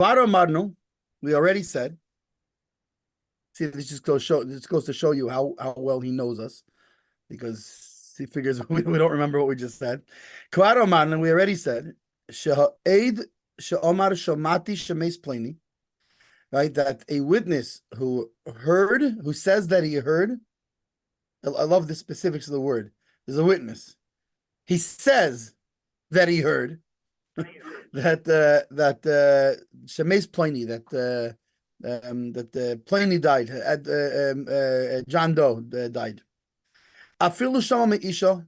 We already said. See, this goes to show you how well he knows us, because he figures we don't remember what we just said. We already said. Right, that a witness who says that he heard. I love the specifics of the word. There's a witness. He says that he heard that Shemes Pliny, that Pliny died, John Doe died. Afilu shama me'isha,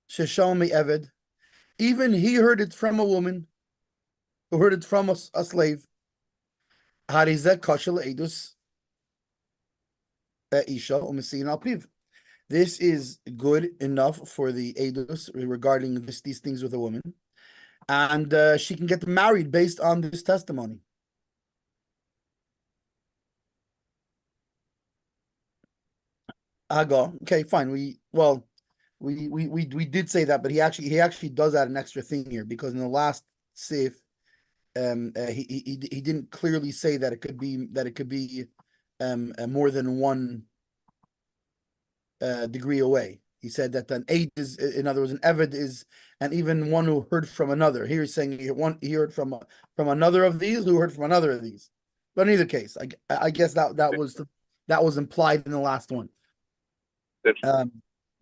sheshama me'eved. Even he heard it from a woman who heard it from a slave. Harizeh kashel edus isha u'mesin al piv. This is good enough for the edus regarding these things with a woman, and she can get married based on this testimony. Hagar, okay, fine. We did say that, but he actually does add an extra thing here, because in the last sif, he didn't clearly say that it could be more than one degree away. He said that an eight is, in other words, an eved is, and even one who heard from another. Here he's saying he heard from another of these who heard from another of these. But in either case, I guess that was implied in the last one.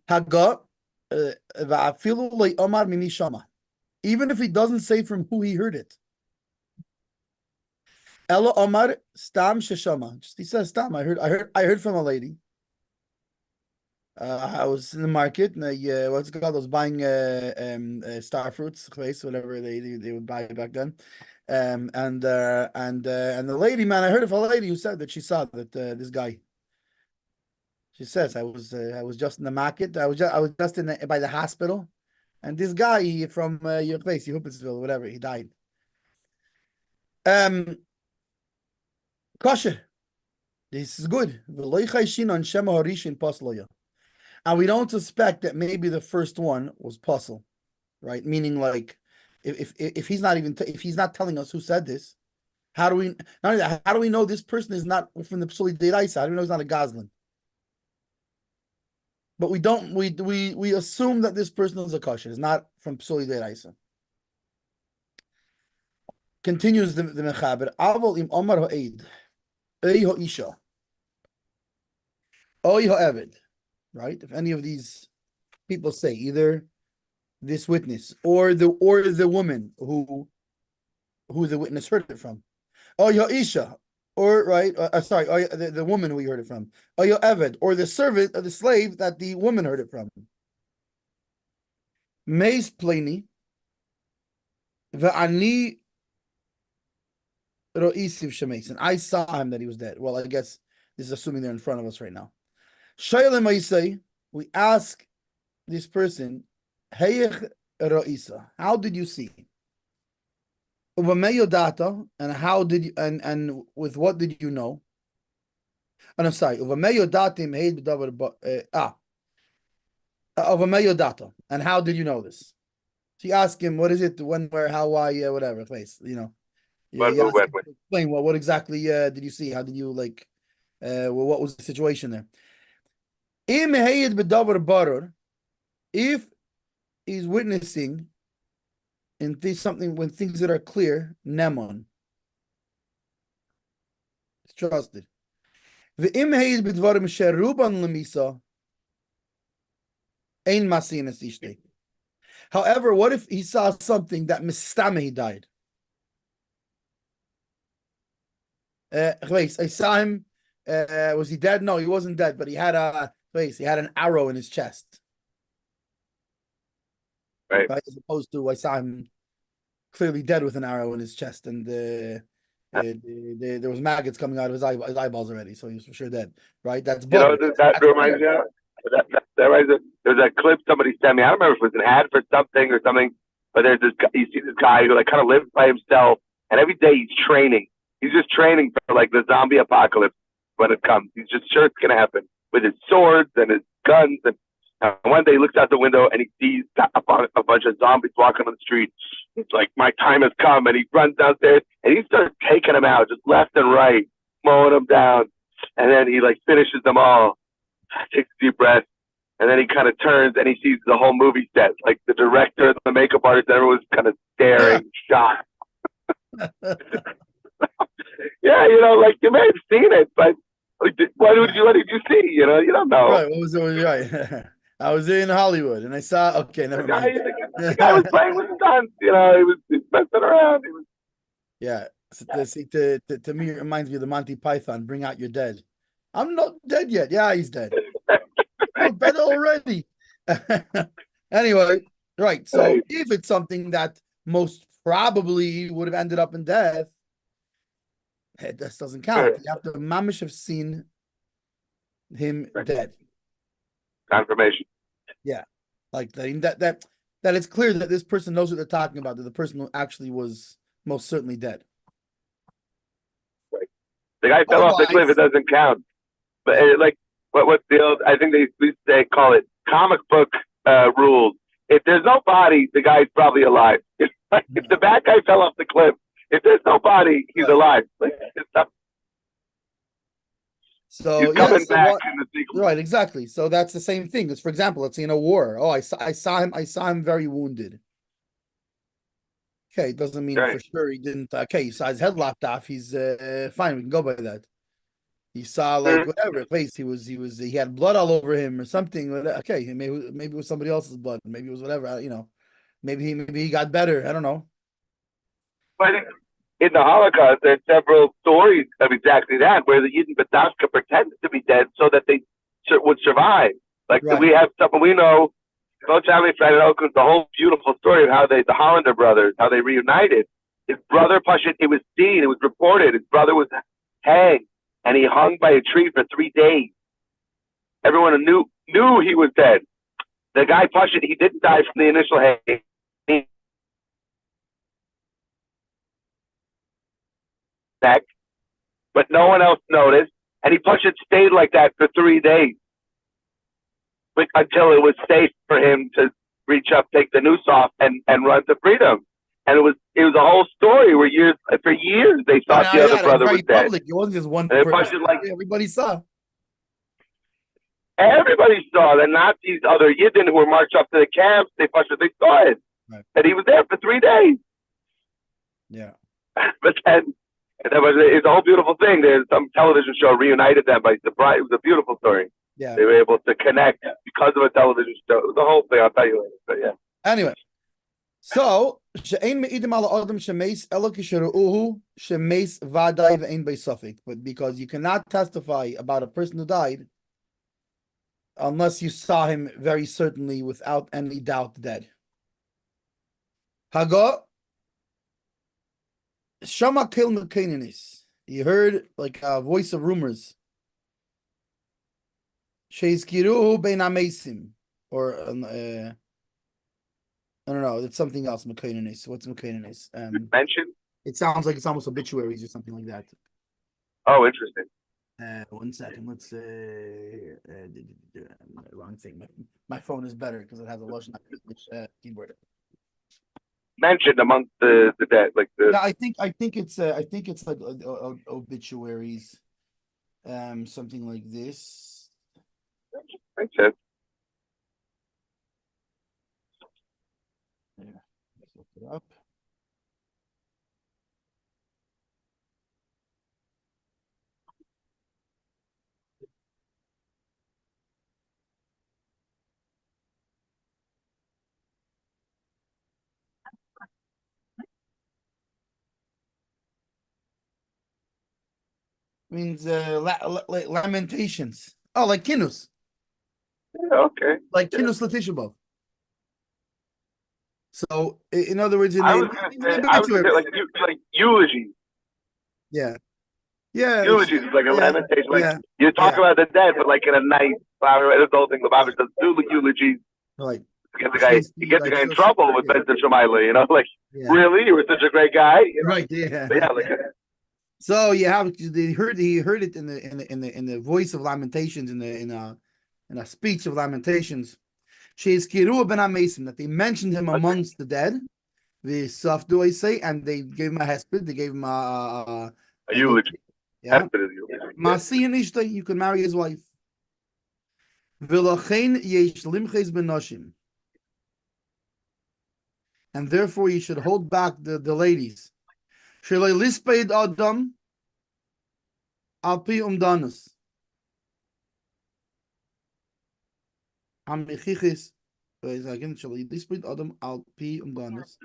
Haga, even if he doesn't say from who he heard it. Ella Omar Stam Sheshama. Just he says Stam. I heard from a lady. I was in the market, and what's it called? I was buying star fruits, place, whatever they would buy back then. And the lady, man, I heard of a lady who said that she saw that this guy. She says I was just in the market. I was just by the hospital, and this guy from your place, Yehupitzville, whatever, he died. Kosher. This is good. And we don't suspect that maybe the first one was puzzle, right? Meaning, like, if he's not if he's not telling us who said this, how do we know this person is not from the Psuli Deiraisa? How do we know he's not a Goslin? But we assume that this person is a kosher, is not from Psuli Deiraisa. Continues the Mechaber. Avol im Omar ha'ed, ei ha'isha, oi ha'eved. Right? If any of these people say, either this witness or the woman who the witness heard it from, or your isha, or right, the woman who he heard it from, or your eved, or the servant or the slave that the woman heard it from. Meis pleni ve'ani ro'isiv shemeis, and I saw him that he was dead. Well, I guess this is assuming they're in front of us right now. We ask this person, how did you see? And how did you, and with what did you know? And I'm sorry, and how did you know this? So you ask him, what is it, when, where, how, why, whatever place, you explain what exactly did you see? How did you what was the situation there? If he's witnessing in something when things that are clear, nemon, it's trusted. However, what if he saw something that mistame died? I saw him. Was he dead? No, he wasn't dead, but he had an arrow in his chest. Right. As opposed to I saw him clearly dead with an arrow in his chest, and there was maggots coming out of his eyeballs already, so he was for sure dead. Right? That reminds me of there's a clip somebody sent me. I don't remember if it was an ad for something or something, but there's this guy, you see this guy who kind of lives by himself, and every day he's training. He's just training for the zombie apocalypse when it comes. He's just sure it's gonna happen with his swords and his guns, and And one day he looks out the window and he sees a bunch of zombies walking on the street. He's like, my time has come. And he runs downstairs and he starts taking them out just left and right, mowing them down. And then he like finishes them all, takes a deep breath. And then he kind of turns and he sees the whole movie set, like the director, the makeup artist, everyone's kind of staring, shocked. Yeah, like you may have seen it, but what did you see? You don't know. Right, what was it? Right. I was in Hollywood and I saw. Okay, never mind. The guy was playing with guns. He was messing around. Yeah. To me, it reminds me of the Monty Python. Bring out your dead. I'm not dead yet. Yeah, he's dead. I'm dead already. Anyway, right. So if it's something that most probably would have ended up in death, this doesn't count. You have to mamish have seen him dead. Confirmation. Yeah, like that it's clear that this person knows what they're talking about. That the person who actually was most certainly dead. Right. The guy fell off the cliff. It doesn't count. But what's the old? I think they call it comic book rules. If there's no body, the guy's probably alive. If the bad guy fell off the cliff, if there's no body, he's alive. So he's coming back in the sequel. Right, exactly. So that's the same thing. As for example, let's say in a war. Oh, I saw him very wounded. Okay, it doesn't mean for sure he didn't. Okay, you saw his head lopped off. He's fine. We can go by that. You saw whatever place he had blood all over him or something. Okay, maybe it was somebody else's blood. Maybe it was whatever. Maybe he got better. I don't know. But in the Holocaust, there's several stories of exactly that, where the Yidden B'davka pretended to be dead so that they would survive. We have stuff, and we know, the whole beautiful story of how the Hollander brothers, how they reunited. His brother, it was seen, it was reported, his brother was hanged, and he hung by a tree for 3 days. Everyone knew he was dead. The guy, he didn't die from the initial hang. Neck, but no one else noticed, and he stayed like that for 3 days, until it was safe for him to reach up, take the noose off, and run to freedom. And it was a whole story where for years they thought the other brother was dead. It wasn't just one person. Everybody saw. Everybody saw that, not these other Yidden who were marched up to the camps. They saw it, that he was there for 3 days. Yeah, but then. And it's a whole beautiful thing. There's some television show reunited them by surprise. It was a beautiful story. Yeah. They were able to connect because of a television show. It was a whole thing. I'll tell you later. But yeah. Anyway, so but because you cannot testify about a person who died unless you saw him very certainly without any doubt dead. Hago. Shama Kil Mekaninis. He heard like a voice of rumors. Sheizkiruhu Bein Amesim. Or I don't know, it's something else. Mekaninis. What's Mekaninis? Mentioned? It sounds like it's almost obituaries or something like that. Oh, interesting. 1 second. Let's wrong thing. My phone is better because it has a Lashon keyboard. Mentioned amongst the dead, like the. Yeah, I think it's like obituaries, something like this. Makes sense. Yeah, let's look it up. Means lamentations. Oh, like kinus. Yeah, okay. Like kinus Latishabov. So, in other words, I was gonna say like eulogy. Yeah. Yeah. Eulogy is like a lamentation. Like you talk about the dead, but like in a nice flower. This whole thing, the Bible does do the eulogies. Right. Get the guy in trouble with Ben Shemaila, really, you were such a great guy, right? Yeah, but yeah, so you have he heard it in the voice of lamentations in a speech of lamentations. that they mentioned him amongst the dead. The safdu I say, and they gave him a hesped. They gave him a eulogy. Yeah, Hesped is eulogy. Masi and Ishta, you can marry his wife. V'lachein yesh limches benoshim, and therefore you should hold back the ladies. Shelei lispeid adam alpi umdanus. Hamichichis. Again, shelei lispeid adam alpi umdanus.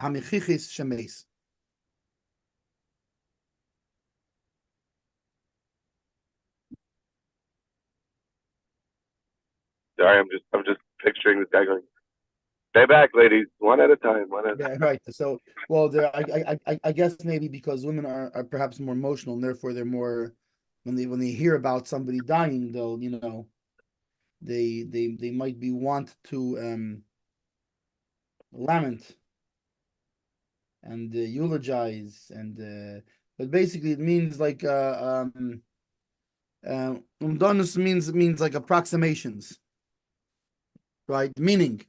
Hamichichis shemeis. Sorry, I'm just picturing this guy going, "Stay back, ladies, one at a time, one at a time." Right. So, well, I guess maybe because women are perhaps more emotional, and therefore they're more when they hear about somebody dying, they'll they might be want to lament and eulogize but basically it means like umdanus means like approximations, right? Meaning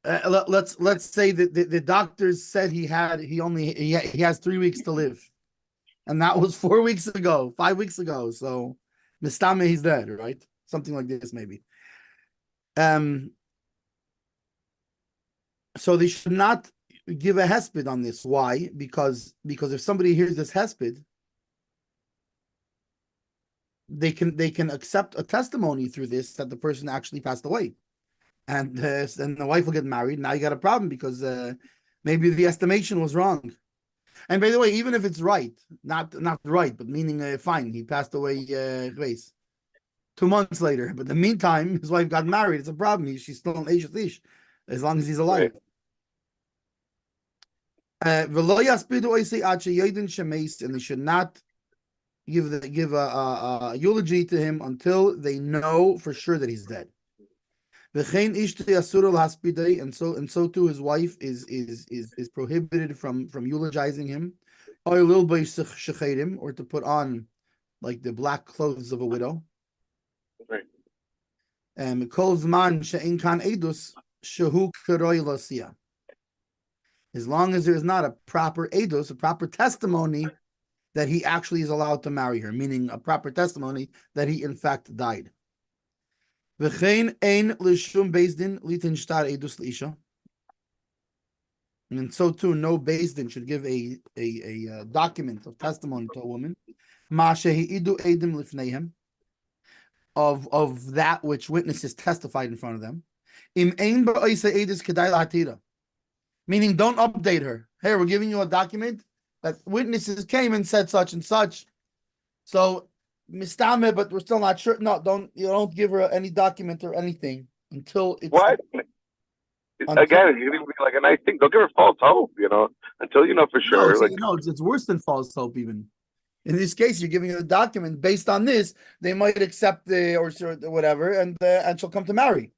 let's say that the doctors said he has 3 weeks to live, and that was 4 weeks ago, 5 weeks ago. So mistame, he's dead, right? Something like this maybe. So they should not give a hesped on this. Why? Because if somebody hears this hesped, they can accept a testimony through this that the person actually passed away, and the wife will get married. Now you got a problem because maybe the estimation was wrong. And by the way, even if it's right, not right, but meaning fine, he passed away 2 months later. But in the meantime, his wife got married. It's a problem. She's still an ish as long as he's alive. And they should not give a eulogy to him until they know for sure that he's dead. And so too his wife is prohibited from eulogizing him, or to put on like the black clothes of a widow. Right. As long as there is not a proper edus, a proper testimony that he actually is allowed to marry her, meaning a proper testimony that he in fact died. And so too, no beis din should give a document of testimony to a woman of that which witnesses testified in front of them. Meaning, don't update her. Hey, we're giving you a document that witnesses came and said such and such. So mistame, but we're still not sure. No, don't give her any document or anything until it's what? Again, it's gonna be like a nice thing. Don't give her false hope, until you know for sure. It's worse than false hope. Even in this case, you're giving her a document based on this. They might accept or whatever, and she'll come to marry,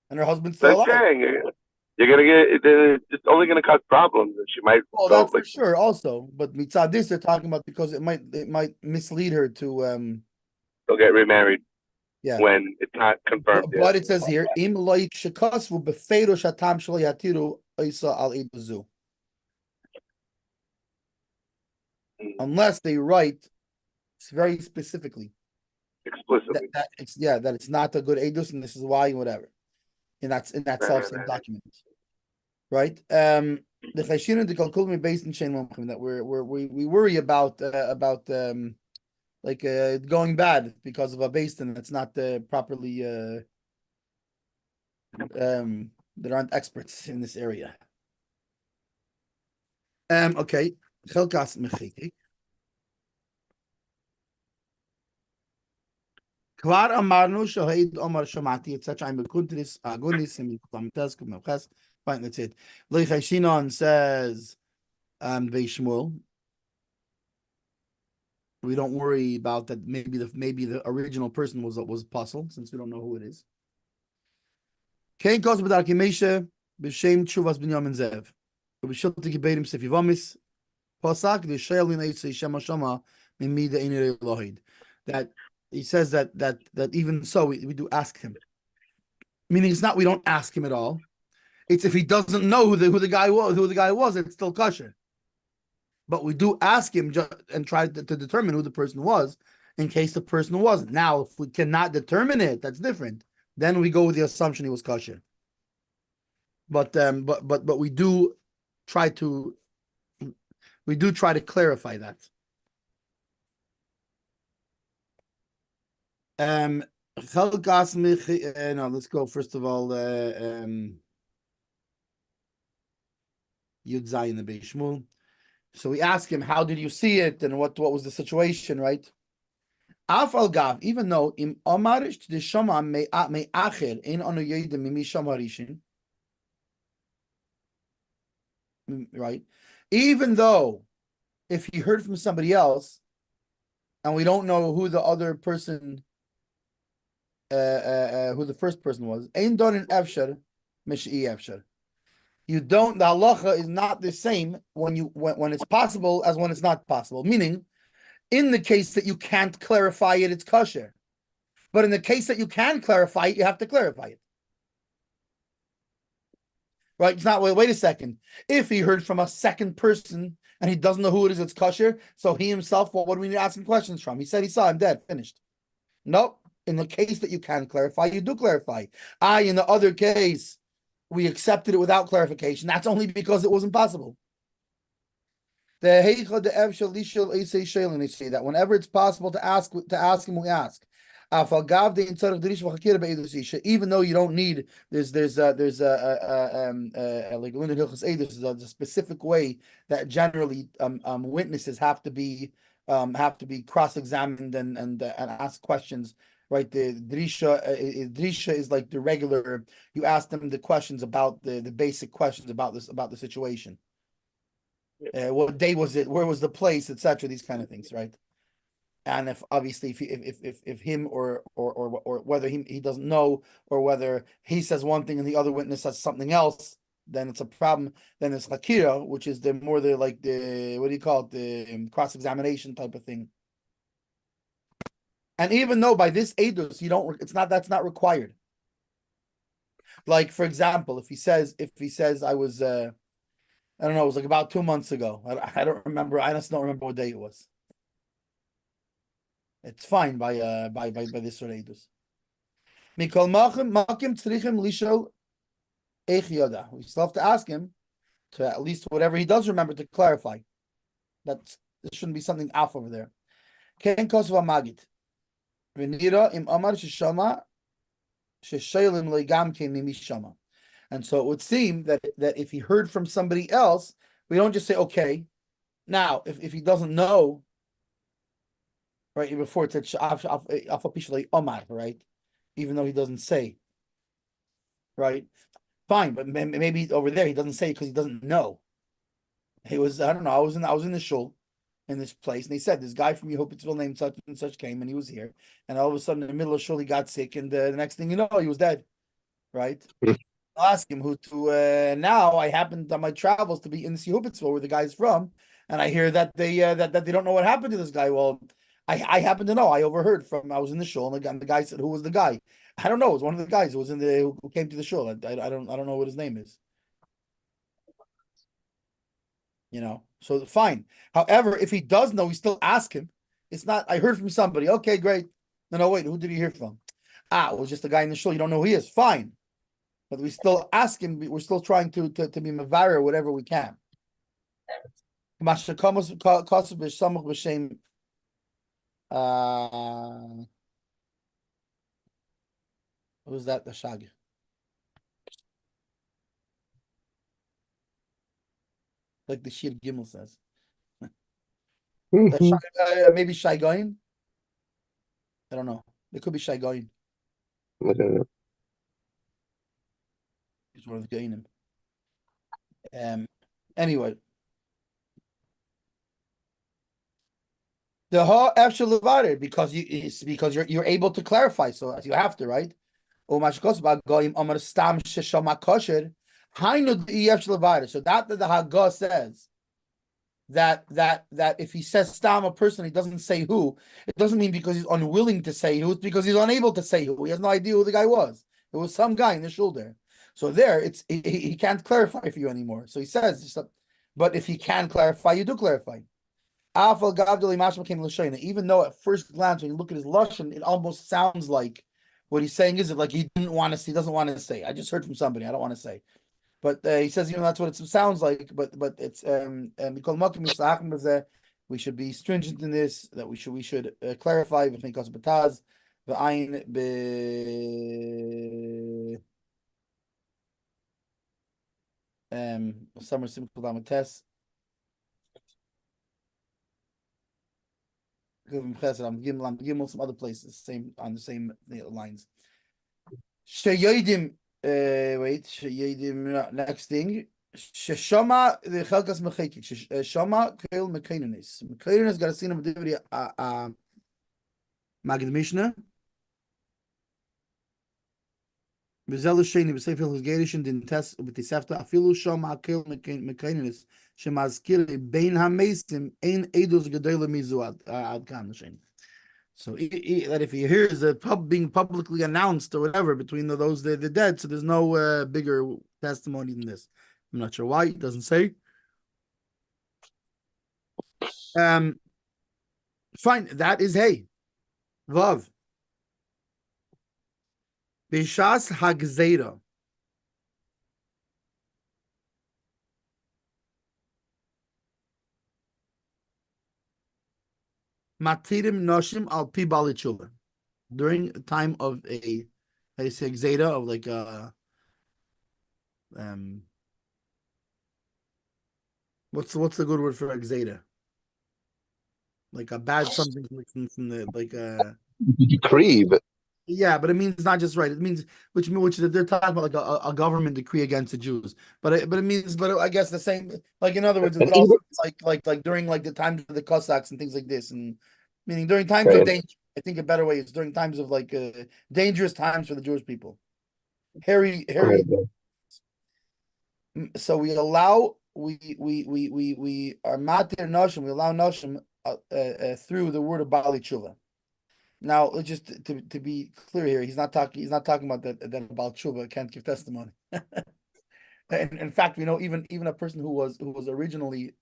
and her husband's still alive. You're gonna it's only gonna cause problems, and she might. Oh, that's for sure. Also, but mitzad this they're talking about because it might mislead her to They'll get remarried. Yeah, when it's not confirmed. But it says here, im loik shekasvu befeiru shatam shlo yatiru isa al eduzu. Unless they write very specifically, explicitly, that it's not a good edus, and this is why, whatever. And that's in that self-same document, right? The chayshina de kalkulmi based in shein momchim that we worry about going bad because of a beis din that's not properly that aren't experts in this area. Okay, chelkas mechikik. Kvar amarnu shoheid omar shamati etc. I'm bekuntis agunis and tamtes kumachas. Fine, that's it. Leichai Shinon says Veishmuel. We don't worry about that. Maybe the original person was apostle, since we don't know who it is. Kain calls with Arkimesha b'shem Tshuvas Binyamin Zev. B'shilti kibedim sefivamis pasak the shaylin eitzei shema shama mimida inir lohid. that he says that even so we do ask him. Meaning it's not we don't ask him at all. It's if he doesn't know who the guy was, it's still kosher. But we do ask him and try to determine who the person was in case the person wasn't. Now, if we cannot determine it, that's different. Then we go with the assumption he was kosher. But we do try to clarify that. No, let's go first of all. Yud Zayin the Beishmul. So we ask him, how did you see it, and what was the situation, right? Af al gav, even though im amarish the shama me acher in anu yedem mimi shamarishin, right? Even though if he heard from somebody else, and we don't know who the other person, who the first person was, ein don in efshar mishi efshar. You don't. The halacha is not the same when it's possible as when it's not possible. Meaning, in the case that you can't clarify it, it's kosher. But in the case that you can clarify it, you have to clarify it. Right? It's not, wait a second. If he heard from a second person and he doesn't know who it is, it's kosher. So he himself, what do we need to ask him questions from? He said he saw him dead, finished. Nope. In the case that you can clarify, you do clarify. In the other case, we accepted it without clarification. That's only because it wasn't possible. They say that whenever it's possible to ask him, we ask. Even though you don't need, there's like there's a specific way that generally witnesses have to be cross-examined and ask questions. Right, the drisha is like the regular. You ask them the questions about the basic questions about the situation. What day was it? Where was the place, etc. These kind of things, right? And if obviously if him or whether he doesn't know, or whether he says one thing and the other witness says something else, then it's a problem. Then it's lakira, which is the what do you call it, the cross-examination type of thing. And even though by this edus that's not required. Like, for example, if he says I was I don't know, it was like about 2 months ago. I don't remember. I just don't remember what day it was. It's fine by this sort of edus. Mikol makim tzrichim lishol eich yodah. We still have to ask him to at least whatever he does remember to clarify. There shouldn't be something off over there. Ken kosva magid. V'nira im amar sheshama sheshaylim leigam kein mimi shama. And so it would seem that if he heard from somebody else, we don't just say, okay. Now, if he doesn't know, right, before it said, omar, right, even though he doesn't say, right, fine, but maybe over there he doesn't say because he doesn't know. He was, I don't know, I was in the shul, in this place, and he said, this guy from Pittsburgh named such and such came, and he was here, and all of a sudden in the middle of shul he got sick, and the next thing you know, he was dead, right? I'll ask him who to. Now I happened on my travels to be in Pittsburgh, where the guy's from, and I hear that they don't know what happened to this guy. Well, I happen to know. I overheard from. I was in the shul, and the guy said, "Who was the guy?" I don't know. It was one of the guys who was who came to the shul. I don't know what his name is. So fine. However, if he does know, we still ask him. It's not. I heard from somebody. Okay, great. No, wait. Who did you hear from? It was just a guy in the shul. You don't know who he is. Fine. But we still ask him. We're still trying to be mavar whatever we can. What was that? The shag. Like the Shir Gimel says. Maybe Shaigoin. I don't know. It could be Shaigoin. He's one of the Gainim. Anyway. The ha actually levared because you're able to clarify, so you have to, right? So that the Haggah says that if he says stam a person, he doesn't say who. It doesn't mean because he's unwilling to say who. It's because he's unable to say who. He has no idea who the guy was. It was some guy in the shul there. So there, he can't clarify for you anymore. So he says, but if he can clarify, you do clarify. Even though at first glance, when you look at his lashon, it almost sounds like what he's saying isn't like he doesn't want to say. I just heard from somebody. I don't want to say. But he says, that's what it sounds like. But it's we should be stringent in this. That we should clarify because betaz the ayin be summer simple damates. I'm giving some other places on the same lines. Sheyodim. Next thing. Sheshama the Chelkas Mechekik. Sheshama Kollel Mekainunis. Mekainunis got a scene of activity. Magid Mishnah. Bezel Sheni Besefil Husgerishin din test with the Sefta Afilu Shama Kollel Mekainunis. Shemazkir Bein Hamesim Ein Eidos Gedoyle Mizu Ad Kan Sheni. So that if he hears the being publicly announced or whatever between the dead, so there's no bigger testimony than this. I'm not sure why it doesn't say. Fine, that is hey, vav. Bishas hagzeira. Matirim noshim al pi balichula. During a time of a, how do you say, gzeda, of like what's the good word for gzeda? Like a bad something from the decree, but yeah, but it means not just right. It means which they're talking about like a government decree against the Jews. But it means I guess the same. Like in other words, it would also like during like the times of the Cossacks and things like this, and meaning during times of danger. I think a better way is during times of like dangerous times for the Jewish people. Harry. So we allow we are matir noshim. We allow noshim through the word of Bali Tshuva. Now, just to be clear here, he's not talking about that about Tshuva can't give testimony. And in fact, we know even a person who was originally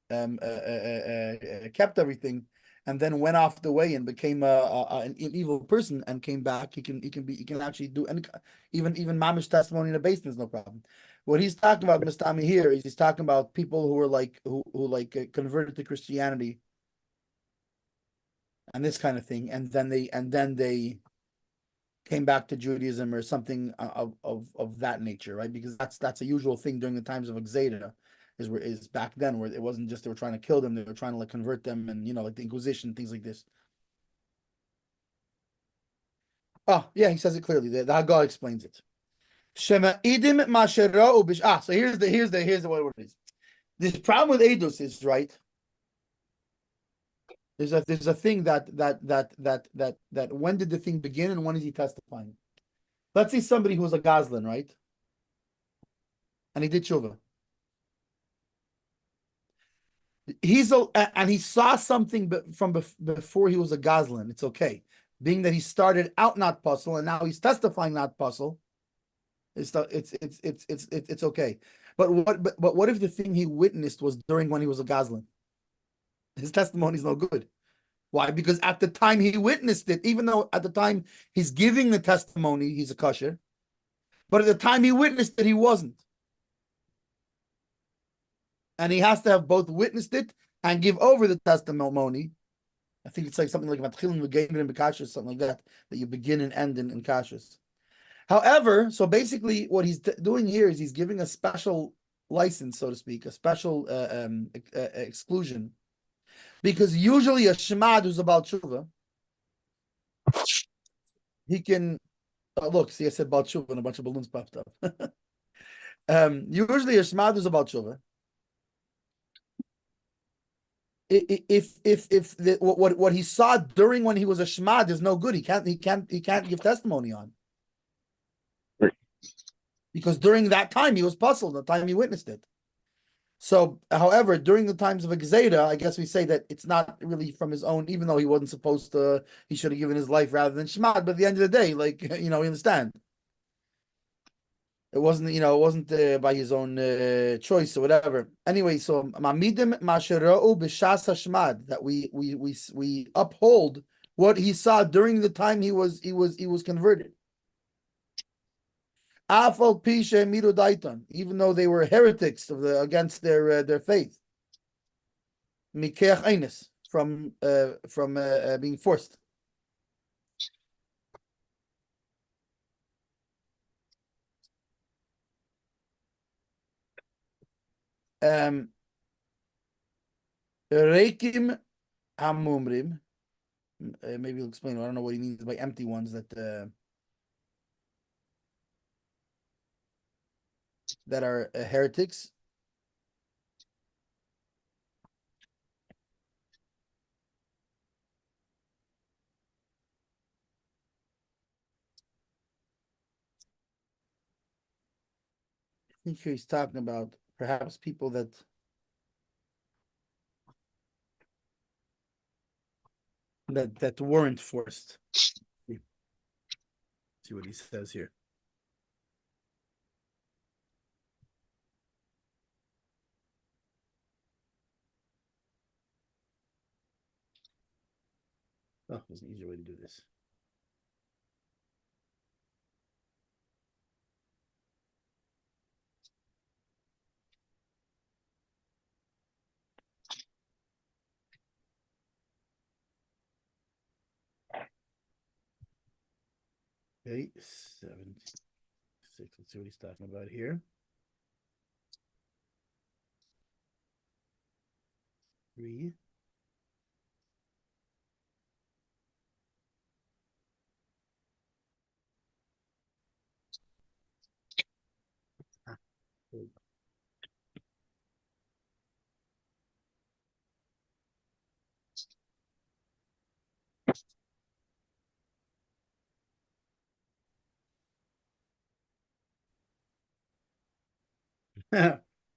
kept everything and then went off the way and became an evil person and came back. He can actually do, and even mamish testimony in a basement is no problem. What he's talking about, Mistami, here is he's talking about people who were like who converted to Christianity and this kind of thing, and then they came back to Judaism or something of that nature, right? Because that's a usual thing during the times of Exeda, is back then, where it wasn't just they were trying to kill them, they were trying to like convert them, and like the Inquisition, things like this. Oh yeah, he says it clearly. The Haggah explains it. Shema idim mashera ubish. So here's what it is. This problem with Eidos is right. There's a thing that when did the thing begin and when is he testifying? Let's say somebody who was a Goslin, right? And he did tshuva. He saw something from before he was a Goslin. It's okay, being that he started out not puzzle and now he's testifying not puzzle. It's okay. But what if the thing he witnessed was during when he was a Goslin? His testimony is no good. Why? Because at the time he witnessed it, even though at the time he's giving the testimony, he's a kosher, but at the time he witnessed it, he wasn't. And he has to have both witnessed it and give over the testimony. I think it's like something like matchilin v'gein and b'kashus, something like that you begin and end in kashus. However, so basically what he's doing here is he's giving a special license, so to speak, a special exclusion. Because usually a shemad who's about tshuva, he can look. See, I said about tshuva and a bunch of balloons popped up. Usually a shemad who's about tshuva. If what he saw during when he was a shemad is no good, he can't give testimony on. Because during that time he was puzzled, the time he witnessed it. So, however, during the times of Exeda, I guess we say that it's not really from his own, even though he wasn't supposed to, he should have given his life rather than Shemad. But at the end of the day, like, we understand. It wasn't, it wasn't by his own choice or whatever. Anyway, so mamidim masherau b'shas hashmad, that we uphold what he saw during the time he was converted. Afal pishe miru daiton, even though they were heretics against their faith. Mikeach einis, from being forced. Reikim hamumrim. Maybe he'll explain. I don't know what he means by empty ones that are heretics. I think here he's talking about perhaps people that weren't forced. Let's see what he says here. Oh, there's an easier way to do this. Okay, 76. Let's see what he's talking about here. 3.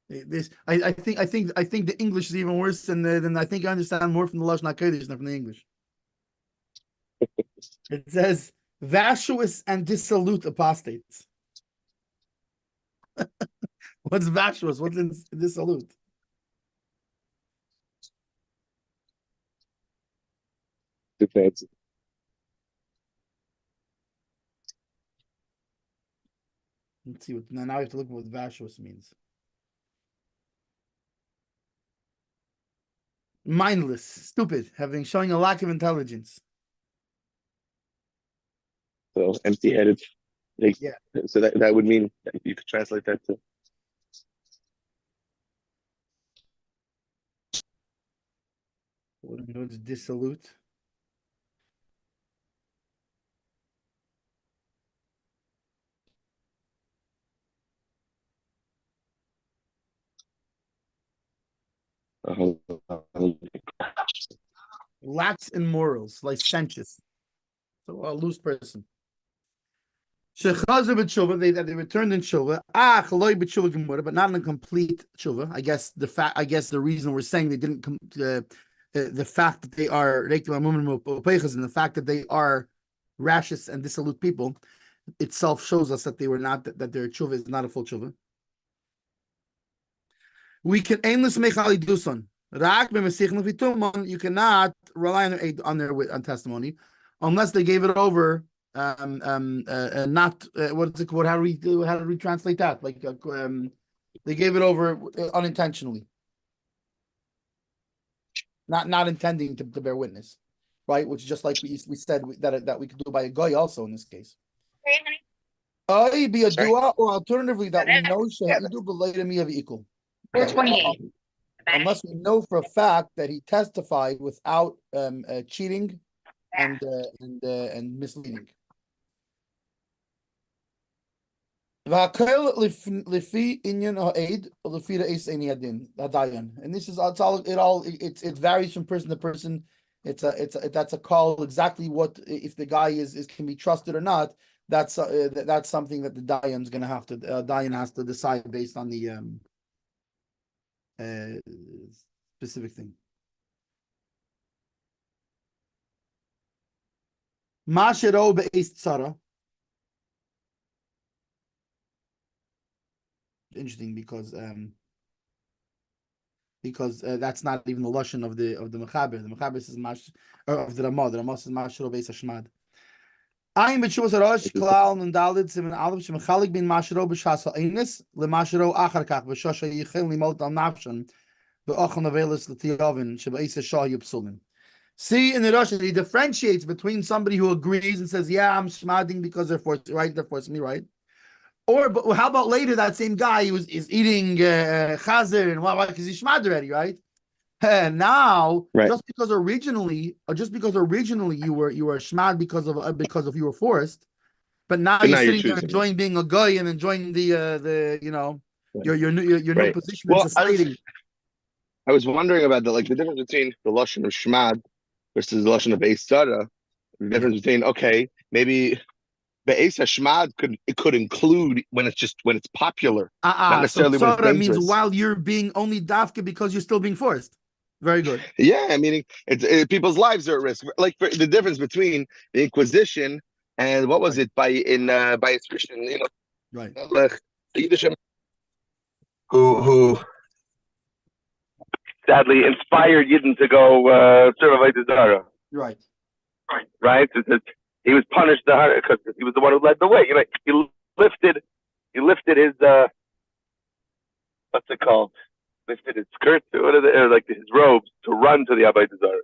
This I think the English is even worse than I think I understand more from the Lashon HaKodesh than from the English. It says vacuous and dissolute apostates. What's vacuous? What's dissolute? Too fancy. Let's see what now I have to look at what vacuous means. Mindless, stupid, showing a lack of intelligence. So empty-headed. Yeah. So that would mean you could translate that to. What's dissolute? Lacks in morals, licentious. So a loose person. Shechazer b'tshuva, they returned in tshuva. Chaloi b'tshuva gemura, but not in a complete tshuva. I guess the reason we're saying they didn't come the fact that they are reikim amumim upeichas, and the fact that they are rashish and dissolute people itself shows us that they were not, that their tshuva is not a full tshuva. We can aimless make ali duson. You cannot rely on their testimony unless they gave it over. Not what's it called? How do we translate that? Like they gave it over unintentionally, not intending to bear witness, right? Which is just like we said that we could do by a guy also in this case. Be a dua, or alternatively that we know shehidu b'leida miyav equal. 428. Unless we know for a fact that he testified without cheating and misleading. And this is it varies from person to person. That's a call exactly what, if the guy can be trusted or not. That's something that the dayan's going to have to dayan has to decide based on the specific thing. Mashiro be'es tzara. Interesting because that's not even the lashon of the mechaber. The mechaber says mash of the Ramah. The Ramah says mashiro be'es hashmad. Ayin b'tshuvas harosh klal nundalid siman aleph shemechalik bin mashiro b'shas ha'enis lemashiro achar kach b'shosha yichel limot al nafshan be'ochel navelis l'tiyavin shebe'es hashah yipsulim. See, in the Rosh, he differentiates between somebody who agrees and says, "Yeah, I'm shmading because they're forcing me, right?" Or, but how about later that same guy is eating Haezer and why? Because he's shmad already, right? And now, Right. just because originally you were shmad because of you were forced, but now you're sitting there enjoying being a guy and enjoying the your new position in society. I was wondering about the difference between the lashon of shmad versus the lashon of beis tzara. The difference between maybe be'es hashmad could include when it's popular, not necessarily when it's dangerous. Means while you're being only dafka because you're still being forced. Very good. Yeah, meaning people's lives are at risk. Like the difference between the Inquisition and what was it by its Christian, right? Who sadly inspired Yidden to go serve Avodah Zarah. Right. Right. He was punished because he was the one who led the way. He lifted his what's it called? Lifted his skirt or his robes to run to the Avodah Zarah.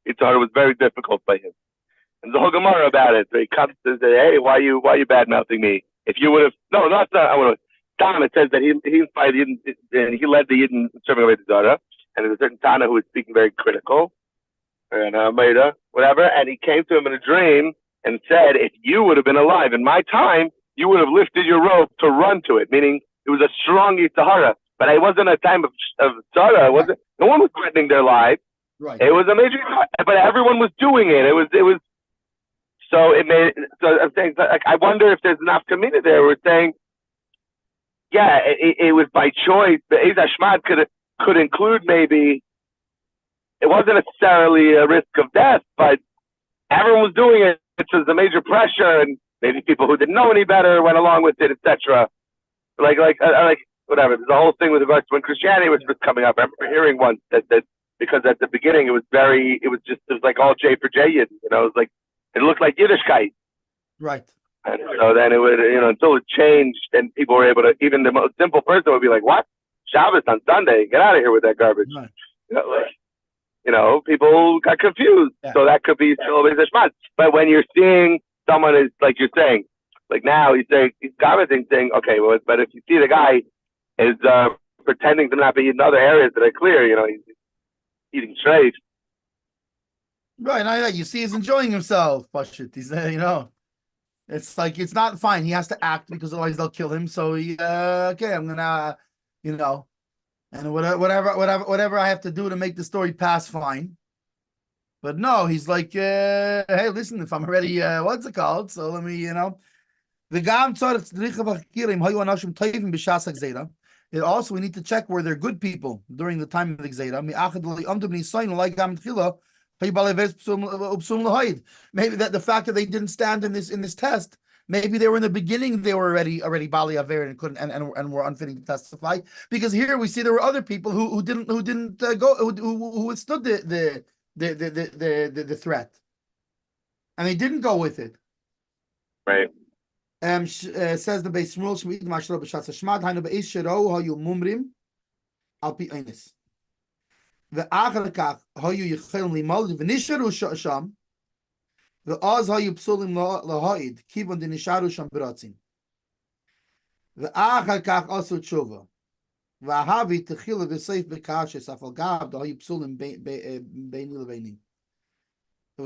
It was very difficult by him. And the whole Gemara about it. So he comes to say, "Hey, why you bad mouthing me? If you would have I would have." It says that he inspired Yidden and he led the Yidden serving Avodah Zarah. And there's a certain Tana who was speaking very critical, and whatever. And he came to him in a dream and said, "If you would have been alive in my time, you would have lifted your robe to run to it." Meaning it was a strong Yitzhahara. But it wasn't a time of Tzara. No one was threatening their lives. Right. It was a major, but everyone was doing it. It was. So it made. So I'm saying, I wonder if there's enough community there. We're saying, yeah, it was by choice. The Eid Hashmad could include maybe. It wasn't necessarily a risk of death, but everyone was doing it. It was a major pressure, and maybe people who didn't know any better went along with it, etc. Like whatever. There's a whole thing with regards to when Christianity was just coming up. I remember hearing once that because at the beginning it was like all J for J, it was like it looked like Yiddishkeit. Right. And so then it would, until it changed and people were able to, even the most simple person would be like, "What? Shabbos on Sunday? Get out of here with that garbage." Right. People got confused. Yeah. So that could be still a shmad. But when you're seeing someone is like you're saying, like now he's commenting saying, okay, well, but if you see the guy is pretending to not be in other areas that are clear, he's eating straight. Right, now you see he's enjoying himself. Pashut. He's it's like it's not fine. He has to act because otherwise they'll kill him. So okay, I'm gonna, and whatever I have to do to make the story pass, fine. But no, he's like, hey, listen, if I'm already, what's it called? So let me, It also, we need to check where they're good people during the time of the Gzeira. Maybe that the fact that they didn't stand in this test, maybe they were in the beginning, they were already Bali Aver and couldn't and were unfitting to testify. Because here we see there were other people who didn't go who withstood the threat, and they didn't go with it. Right. Says the Beis Shmuel Shmid Mashro b'Shatz Hashmad Hainu be'is shero hayu mumrim al pi einis ve'achar kach hayu yichel limol v'nisharu sham ve'az hayu psulim lahaid kivon denisharu sham beratzin ve'achar kach asu tshuva ve'ahavi techila v'seif b'kashes afal gav hayu psulim beini lebeini. So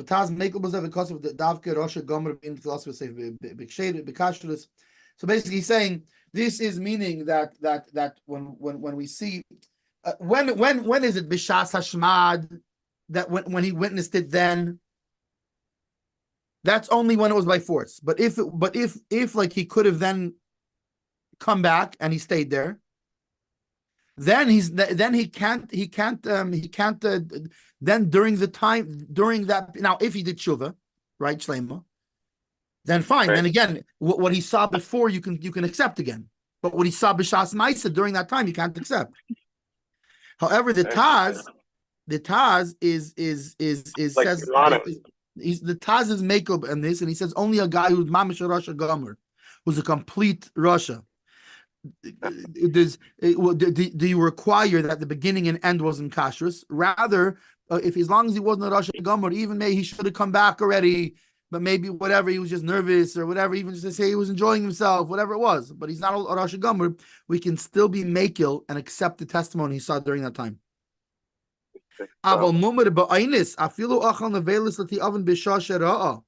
basically he's saying this is meaning that when we see when is it b'shas hashmad that when he witnessed it, then that's only when it was by force. But if like he could have then come back and he stayed there, then he can't then during that, now if he did tshuva, right, Shlema, then fine. Right. Then again, what he saw before you can accept again, but what he saw b'shas ma'isa during that time you can't accept. However, the Taz is like says the Taz is makeup and this, and he says only a guy who's mamish Rasha Gomer, who's a complete Rasha. Do you require that the beginning and end wasn't kashrus? Rather, if as long as he wasn't a Rasha Gomer, even maybe he should have come back already, but maybe whatever, he was just nervous or whatever, even just to say he was enjoying himself, whatever it was, but he's not a Rasha Gomer, we can still be makil and accept the testimony he saw during that time. Aval mumar ba'aynis afilu achal nevelis lati oven b'shah shera'a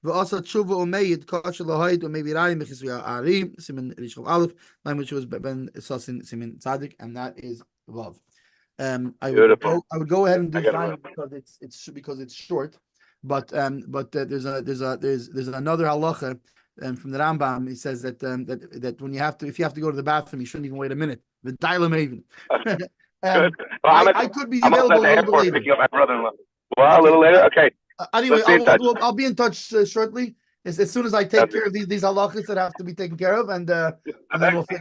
v'asa tshuva umeid kachel lahayd umeid rayim mechisvia ari simin rishov aleph, which was ben sasin simin tzadik, and that is love. I would go ahead and do fine because it's short, but there's another halacha from the Rambam. He says that when if you have to go to the bathroom, you shouldn't even wait a minute. The dilam even. Good. I could be available a little bit later. Picking up my brother-in-law. Well, a little later. Okay. Anyway, I'll be in touch shortly. As soon as I take care of these halachas that have to be taken care of, and then we'll figure.